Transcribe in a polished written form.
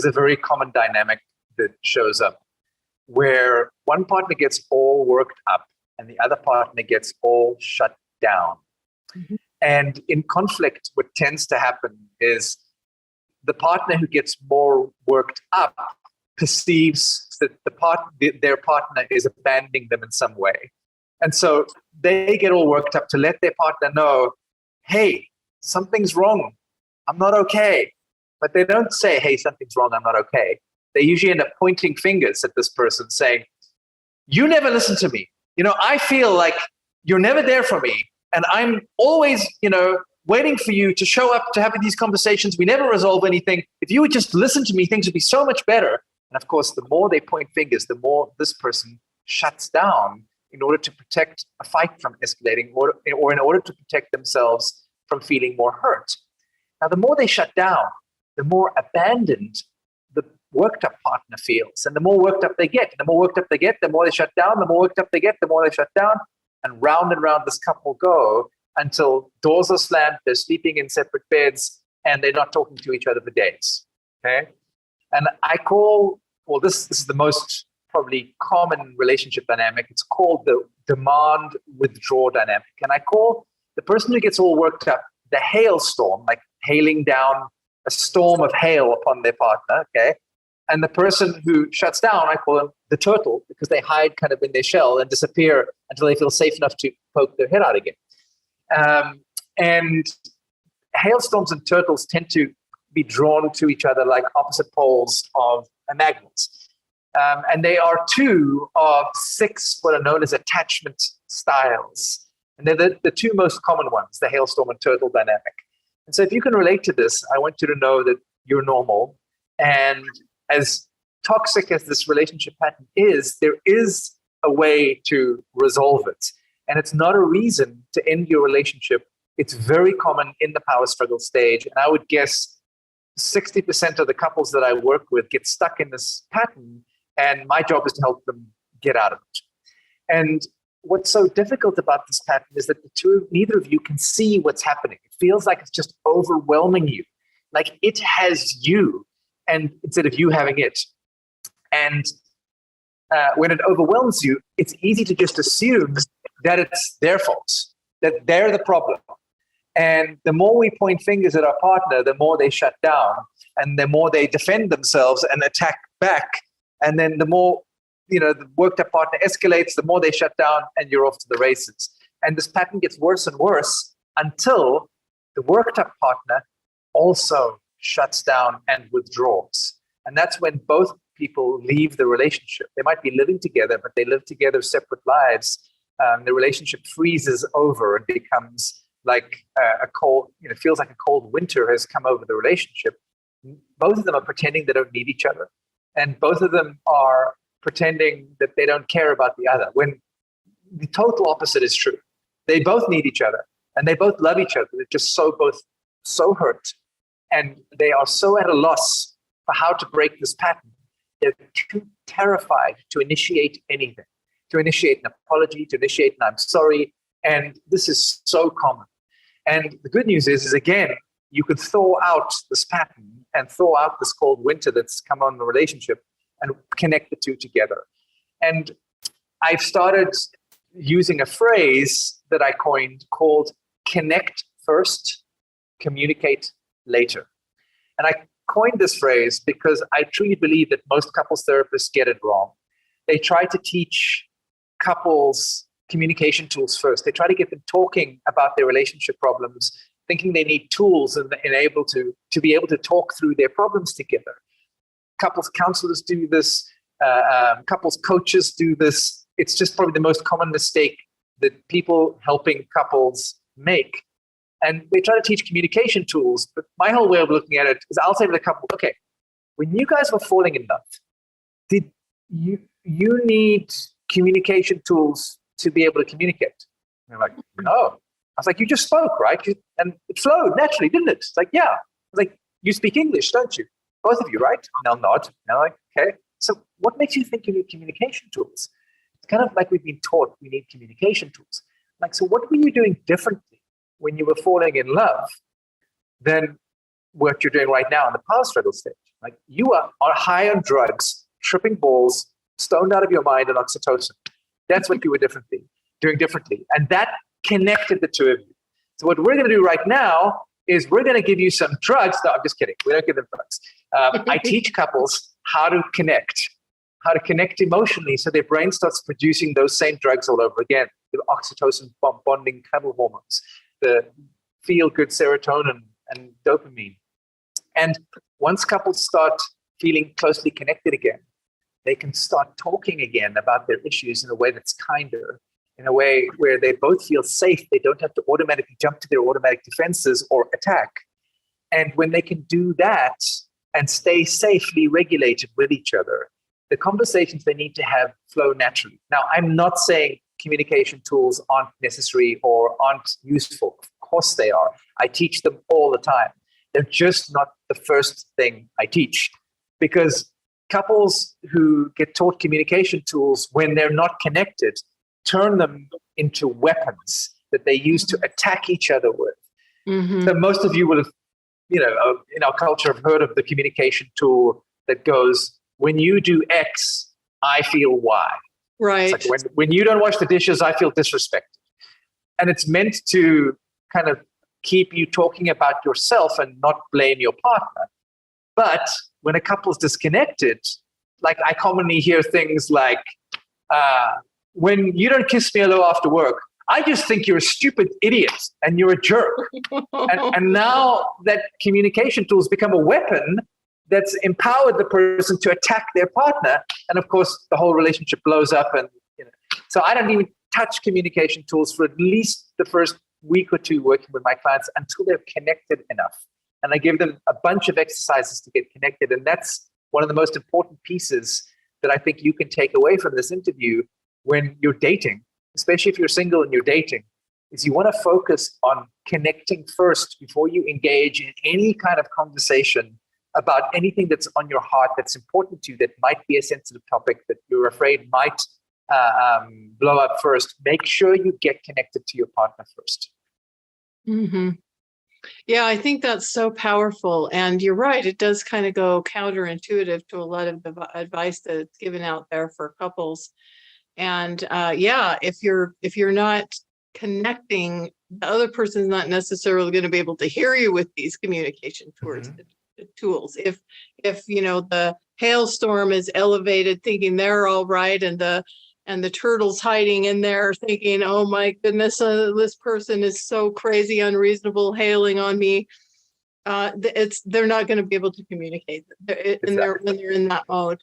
there's a very common dynamic that shows up where one partner gets all worked up and the other partner gets all shut down. Mm-hmm. And in conflict, what tends to happen is the partner who gets more worked up perceives that their partner is abandoning them in some way. And so they get all worked up to let their partner know, hey, something's wrong. I'm not okay. But they don't say, hey, something's wrong. I'm not okay. They usually end up pointing fingers at this person saying, you never listen to me. I feel like you're never there for me. And I'm always, waiting for you to show up to have these conversations. We never resolve anything. If you would just listen to me, things would be so much better. And of course, the more they point fingers, the more this person shuts down in order to protect a fight from escalating or in order to protect themselves from feeling more hurt. Now, the more they shut down, the more abandoned the worked up partner feels. And the more worked up they get, the more worked up they get, the more they shut down, the more worked up they get, the more they shut down. And round this couple go until doors are slammed, they're sleeping in separate beds, and they're not talking to each other for days. Okay? And I call, this is the most probably common relationship dynamic. It's called the demand-withdraw dynamic. And I call the person who gets all worked up the hailstorm, like hailing down a storm of hail upon their partner, okay? And the person who shuts down, I call them the turtle, because they hide kind of in their shell and disappear until they feel safe enough to poke their head out again. And hailstorms and turtles tend to be drawn to each other like opposite poles of a magnet. And they are two of 6 what are known as attachment styles. And they're the 2 most common ones, the hailstorm and turtle dynamic. And so if you can relate to this, I want you to know that you're normal. And as toxic as this relationship pattern is, there is a way to resolve it. And it's not a reason to end your relationship. It's very common in the power struggle stage. And I would guess 60% of the couples that I work with get stuck in this pattern. And my job is to help them get out of it. And what's so difficult about this pattern is that neither of you can see what's happening. It feels like it's just overwhelming you, like it has you, and instead of you having it. And when it overwhelms you, it's easy to just assume that it's their fault, that they're the problem. And the more we point fingers at our partner, the more they shut down, and the more they defend themselves and attack back. And then the more the worked up partner escalates, the more they shut down, and you're off to the races. And this pattern gets worse and worse until the worked up partner also shuts down and withdraws. And that's when both people leave the relationship. They might be living together, but they live together separate lives. The relationship freezes over and becomes like a cold, feels like a cold winter has come over the relationship. Both of them are pretending they don't need each other. And both of them are pretending that they don't care about the other, when the total opposite is true. They both need each other and they both love each other. They're just both so hurt, and they are so at a loss for how to break this pattern. They're too terrified to initiate anything, to initiate an apology, to initiate an I'm sorry. And this is so common. And the good news is again, you could thaw out this pattern and thaw out this cold winter that's come on the relationship and connect the two together. And I've started using a phrase that I coined called connect first, communicate later. And I coined this phrase because I truly believe that most couples therapists get it wrong. They try to teach couples communication tools first. They try to get them talking about their relationship problems, thinking they need tools and able to be able to talk through their problems together. Couples counselors do this. Couples coaches do this. It's just probably the most common mistake that people helping couples make. And they try to teach communication tools, but my whole way of looking at it is I'll say to the couple, okay, when you guys were falling in love, did you need communication tools to be able to communicate? And they're like, no. I was like, you just spoke, right? And it flowed naturally, didn't it? It's like, yeah. I was like, you speak English, don't you? Both of you, right? And they'll nod. And I'm like, okay. So what makes you think you need communication tools? It's kind of like we've been taught we need communication tools. Like, so what were you doing differently when you were falling in love than what you're doing right now in the power struggle stage? Like you are high on drugs, tripping balls, stoned out of your mind, and oxytocin. That's what you were doing differently. And that connected the two of you. So what we're going to do right now is we're going to give you some drugs. No, I'm just kidding. We don't give them drugs. I teach couples how to connect emotionally so their brain starts producing those same drugs all over again. The oxytocin bonding cuddle hormones, the feel-good serotonin and dopamine. And once couples start feeling closely connected again, they can start talking again about their issues in a way that's kinder, in a way where they both feel safe. They don't have to automatically jump to their automatic defenses or attack. And when they can do that and stay safely regulated with each other, the conversations they need to have flow naturally. Now, I'm not saying communication tools aren't necessary or aren't useful. Of course they are. I teach them all the time. They're just not the first thing I teach, because couples who get taught communication tools when they're not connected turn them into weapons that they use to attack each other with. Mm-hmm. So most of you will have, in our culture, have heard of the communication tool that goes, when you do X, I feel Y. Right. It's like when you don't wash the dishes, I feel disrespected. And it's meant to kind of keep you talking about yourself and not blame your partner. But when a couple's disconnected, like I commonly hear things like, when you don't kiss me hello after work, I just think you're a stupid idiot and you're a jerk. and now that communication tools become a weapon that's empowered the person to attack their partner. And of course, the whole relationship blows up. And so I don't even touch communication tools for at least the first week or two working with my clients until they're connected enough. And I give them a bunch of exercises to get connected. And that's one of the most important pieces that I think you can take away from this interview when you're dating, especially if you're single and you're dating, is you want to focus on connecting first before you engage in any kind of conversation about anything that's on your heart, that's important to you, that might be a sensitive topic that you're afraid might blow up first. Make sure you get connected to your partner first. Mm-hmm. Yeah, I think that's so powerful. And you're right. It does kind of go counterintuitive to a lot of the advice that's given out there for couples. And if you're not connecting, the other person's not necessarily going to be able to hear you with these communication tools. If the hailstorm is elevated, thinking they're all right, and the turtle's hiding in there, thinking, "Oh my goodness, this person is so crazy, unreasonable, hailing on me." They're not going to be able to communicate. When they're in that mode.